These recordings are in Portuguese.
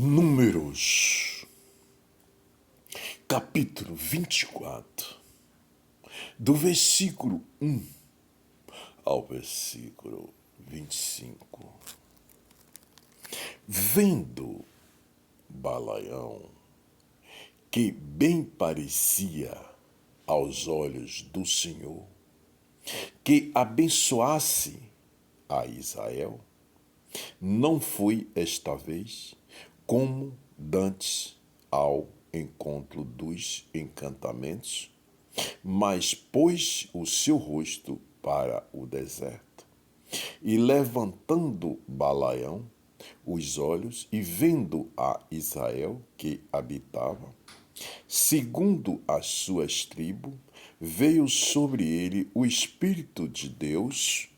Números, capítulo 24, do versículo 1 ao versículo 25. Vendo Balaião que bem parecia aos olhos do Senhor que abençoasse a Israel, não foi esta vez como dantes ao encontro dos encantamentos, mas pôs o seu rosto para o deserto. E levantando Balaião os olhos e vendo a Israel que habitava, segundo as suas tribos, veio sobre ele o Espírito de Deus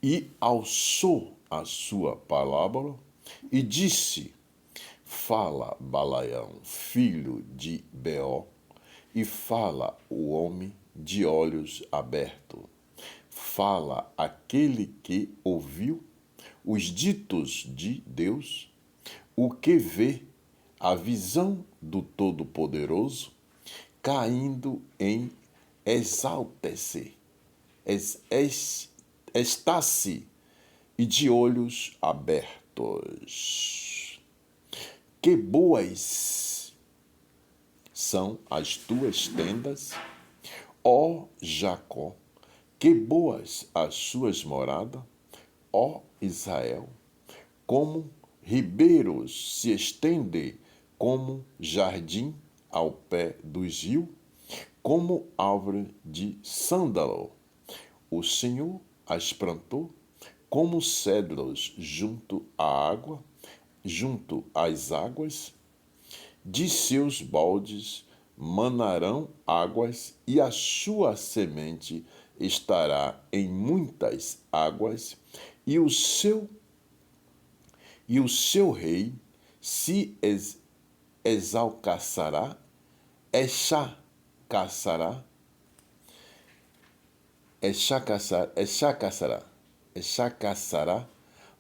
e alçou a sua palavra e disse: Fala, Balaião, filho de Beó, e fala o homem de olhos abertos. Fala aquele que ouviu os ditos de Deus, o que vê a visão do Todo-Poderoso, caindo em exaltecer, está-se e de olhos abertos. Que boas são as tuas tendas, ó Jacó, que boas as suas moradas, ó Israel, como ribeiros se estende, como jardim ao pé dos rios, como árvore de sândalo. O Senhor as plantou como cedros junto à água, junto às águas. De seus baldes manarão águas, e a sua semente estará em muitas águas, e o seu rei se exalcaçará, echacaçará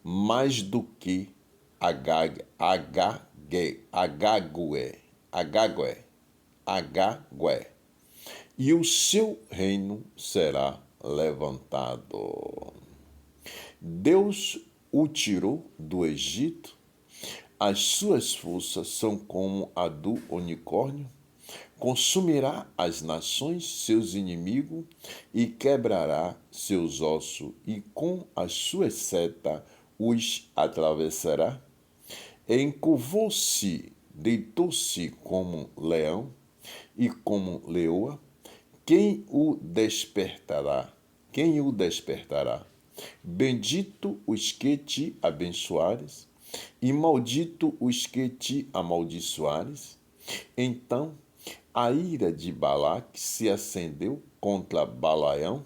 mais do que Agagué, e o seu reino será levantado. Deus o tirou do Egito, as suas forças são como a do unicórnio, consumirá as nações, seus inimigos, e quebrará seus ossos, e com as suas setas os atravessará. Encurvou-se, deitou-se como leão e como leoa. Quem o despertará? Quem o despertará? Bendito os que te abençoares, e maldito os que te amaldiçoares. Então a ira de Balaque se acendeu contra Balaião,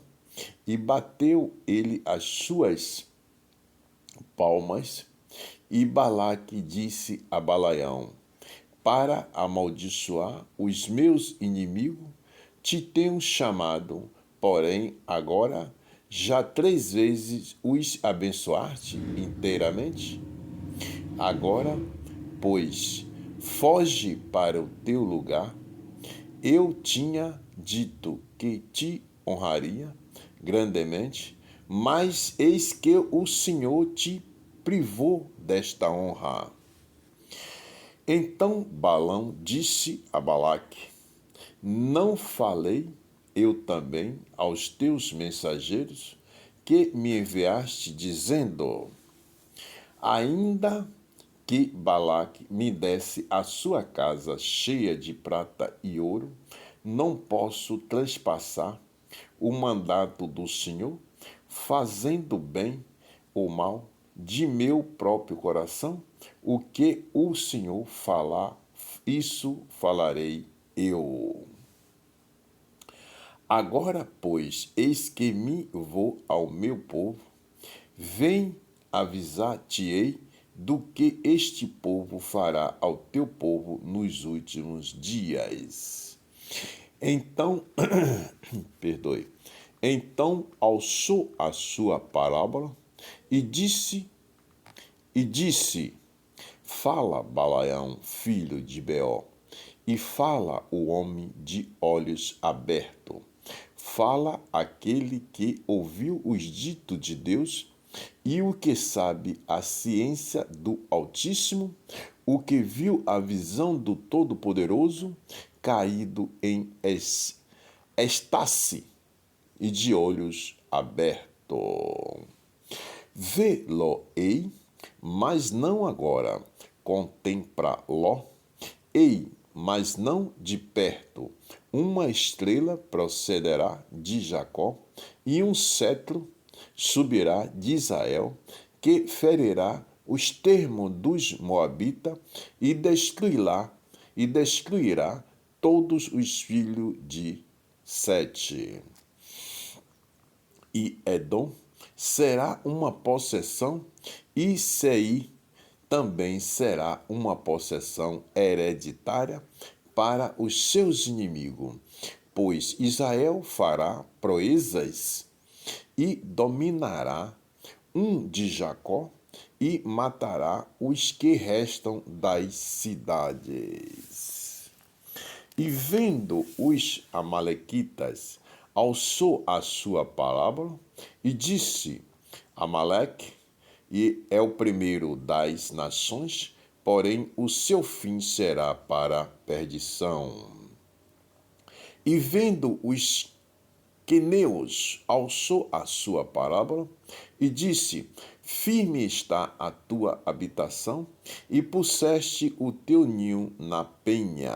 e bateu ele as suas palmas. E Balaque disse a Balaião: Para amaldiçoar os meus inimigos, te tenho chamado, porém agora já 3 vezes os abençoaste inteiramente. Agora, pois, foge para o teu lugar. Eu tinha dito que te honraria grandemente, mas eis que o Senhor te privou desta honra. Então Balão disse a Balaque: Não falei eu também aos teus mensageiros que me enviaste, dizendo: Ainda que Balaque me desse a sua casa cheia de prata e ouro, não posso transpassar o mandato do Senhor, fazendo bem ou mal de meu próprio coração. O que o Senhor falar, isso falarei eu. Agora, pois, eis que me vou ao meu povo, vem avisar-te-ei do que este povo fará ao teu povo nos últimos dias. Então, Então alçou a sua parábola e disse e disse: Fala, Balaião, filho de Beó, e fala o homem de olhos abertos. Fala aquele que ouviu os ditos de Deus e o que sabe a ciência do Altíssimo, o que viu a visão do Todo-Poderoso, caído em êxtase e de olhos abertos. Vê-lo-ei, mas não agora. Contempla-lo, ei, mas não de perto. Uma estrela procederá de Jacó, e um cetro subirá de Israel, que ferirá os termos dos Moabitas e destruirá todos os filhos de Sete. E Edom será uma possessão, e Seir também será uma possessão hereditária para os seus inimigos, pois Israel fará proezas e dominará um de Jacó e matará os que restam das cidades. E vendo os amalequitas, alçou a sua palavra e disse: Amaleque e é o primeiro das nações, porém o seu fim será para perdição. E vendo os queneus, alçou a sua parábola e disse: Firme está a tua habitação, e puseste o teu ninho na penha.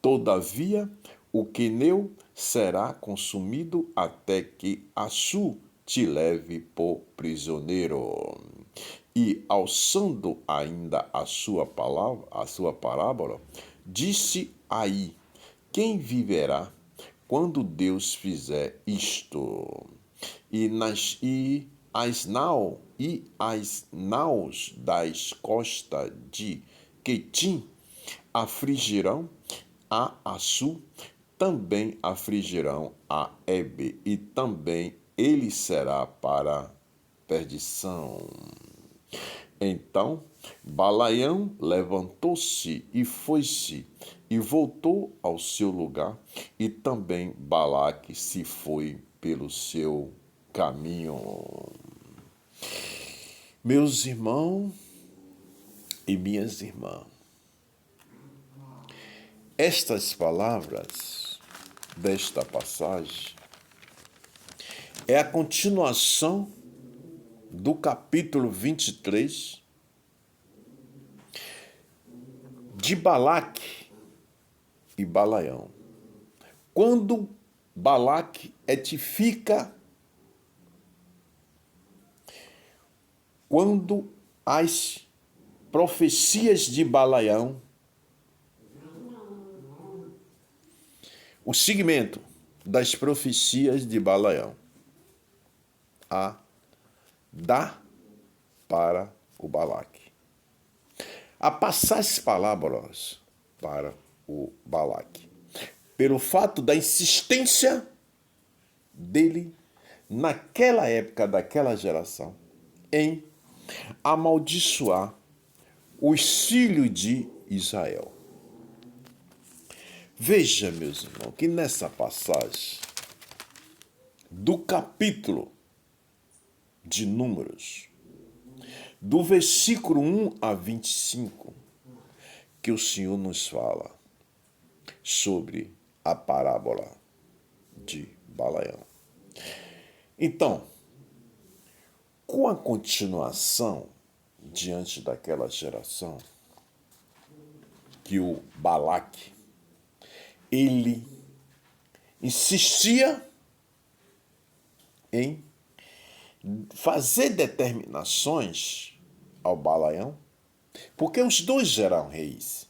Todavia, o queneu será consumido até que Assur te leve por prisioneiro. E, alçando ainda a sua parábola, disse aí: Quem viverá quando Deus fizer isto? E as naus das costas de Quetim afligirão a Assur, também afligirão a Ebe, e também ele será para perdição. Então Balaião levantou-se e foi-se, e voltou ao seu lugar, e também Balaque se foi pelo seu caminho. Meus irmãos e minhas irmãs, estas palavras desta passagem é a continuação do capítulo 23 de Balaque e Balaião. Quando Balaque edifica, quando as profecias de Balaião, o segmento das profecias de Balaião, dá para o Balaque. A passar as palavras para o Balaque, pelo fato da insistência dele, naquela época, daquela geração, em amaldiçoar os filhos de Israel. Veja, meus irmãos, que nessa passagem do capítulo de Números, do versículo 1 a 25, que o Senhor nos fala sobre a parábola de Balaião. Então, com a continuação diante daquela geração, que o Balaque, ele insistia em fazer determinações ao Balaião, porque os dois eram reis,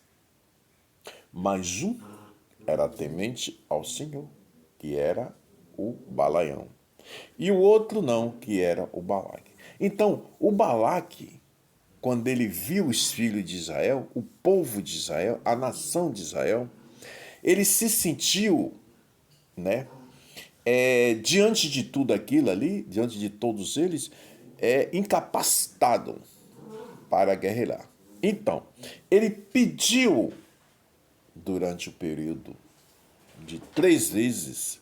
mas um era temente ao Senhor, que era o Balaião, e o outro não, que era o Balaque. Então, o Balaque, quando ele viu os filhos de Israel, o povo de Israel, a nação de Israel, ele se sentiu, diante de tudo aquilo ali, diante de todos eles, incapacitado para guerrear. Então, ele pediu, durante o período de 3 vezes,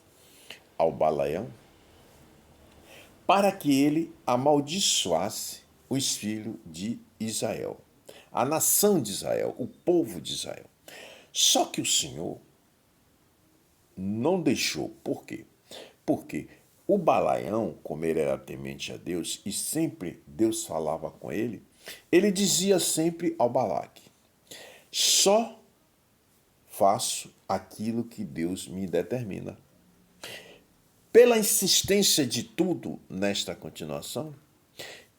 ao Balaião, para que ele amaldiçoasse os filhos de Israel, a nação de Israel, o povo de Israel. Só que o Senhor não deixou. Por quê? Porque o Balaião, como ele era temente a Deus, e sempre Deus falava com ele, ele dizia sempre ao Balaque: só faço aquilo que Deus me determina. Pela insistência de tudo nesta continuação,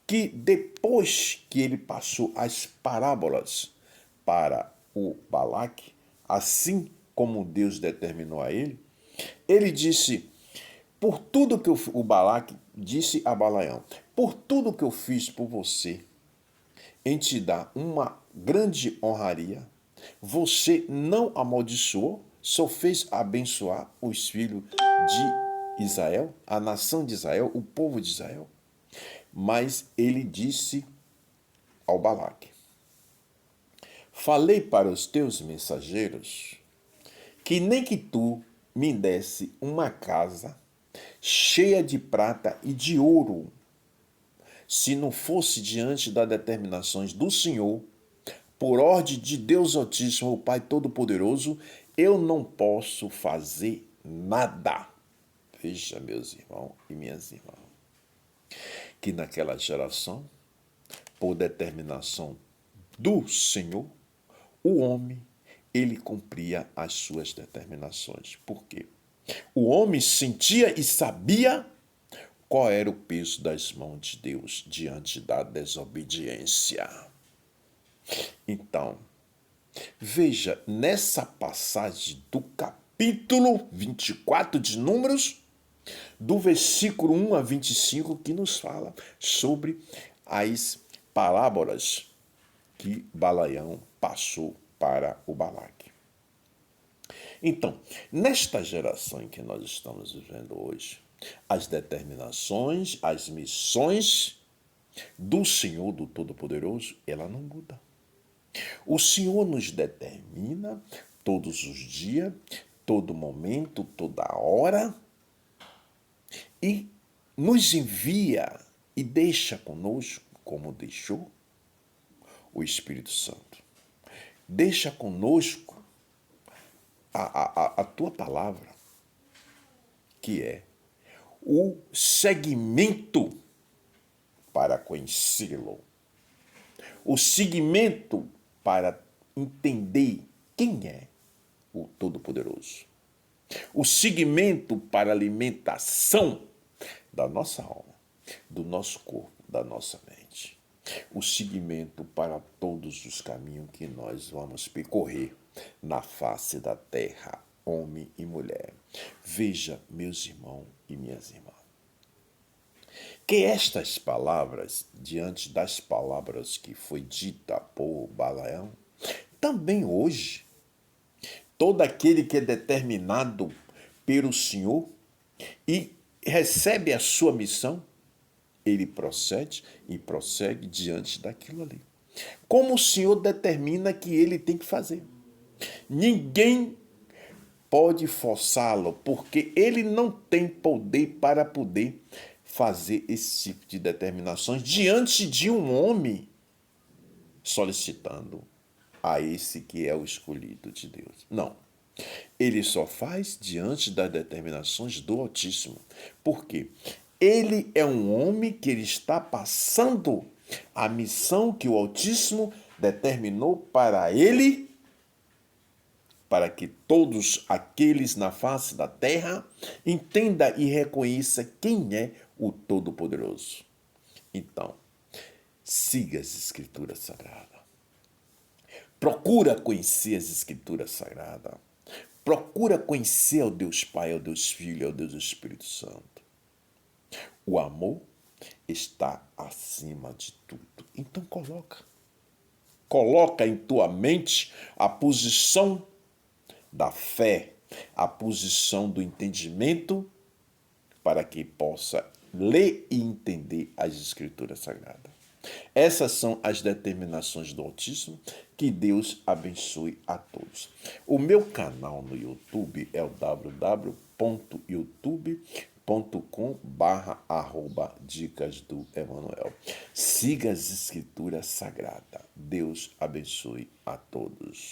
que depois que ele passou as parábolas para o Balaque, assim como Deus determinou a ele, ele disse, por tudo que o Balaque disse a Balaião, por tudo que eu fiz por você, em te dar uma grande honraria, você não amaldiçoou, só fez abençoar os filhos de Israel, a nação de Israel, o povo de Israel. Mas ele disse ao Balaque: falei para os teus mensageiros que nem que tu me desse uma casa cheia de prata e de ouro, se não fosse diante das determinações do Senhor, por ordem de Deus Altíssimo, o Pai Todo-Poderoso, eu não posso fazer nada. Veja, meus irmãos e minhas irmãs, que naquela geração, por determinação do Senhor, o homem, ele cumpria as suas determinações. Por quê? O homem sentia e sabia qual era o peso das mãos de Deus diante da desobediência. Então, veja, nessa passagem do capítulo 24 de Números, do versículo 1 a 25, que nos fala sobre as parábolas que Balaião passou para o Balaque. Então, nesta geração em que nós estamos vivendo hoje, as determinações, as missões do Senhor, do Todo-Poderoso, ela não muda. O Senhor nos determina todos os dias, todo momento, toda hora, e nos envia e deixa conosco, como deixou o Espírito Santo. Deixa conosco a tua palavra, que é o segmento para conhecê-lo, o segmento para entender quem é o Todo-Poderoso, o segmento para alimentação da nossa alma, do nosso corpo, da nossa mente, o segmento para todos os caminhos que nós vamos percorrer na face da terra, homem e mulher. Veja, meus irmãos e minhas irmãs, que estas palavras, diante das palavras que foi dita por Balaião, também hoje, todo aquele que é determinado pelo Senhor e recebe a sua missão, ele procede e prossegue diante daquilo ali. Como o Senhor determina que ele tem que fazer. Ninguém pode forçá-lo, porque ele não tem poder para poder fazer esse tipo de determinações diante de um homem solicitando a esse que é o escolhido de Deus. Não. Ele só faz diante das determinações do Altíssimo. Por quê? Ele é um homem que ele está passando a missão que o Altíssimo determinou para ele, para que todos aqueles na face da terra entenda e reconheça quem é o Todo-Poderoso. Então, siga as Escrituras Sagradas. Procura conhecer as Escrituras Sagradas. Procura conhecer ao Deus Pai, ao Deus Filho, ao Deus Espírito Santo. O amor está acima de tudo. Então coloca em tua mente a posição da fé, a posição do entendimento, para que possa ler e entender as Escrituras Sagradas. Essas são as determinações do autismo. Que Deus abençoe a todos. O meu canal no YouTube é o www.youtube.com/dicas do Emanuel. Siga as Escrituras Sagradas. Deus abençoe a todos.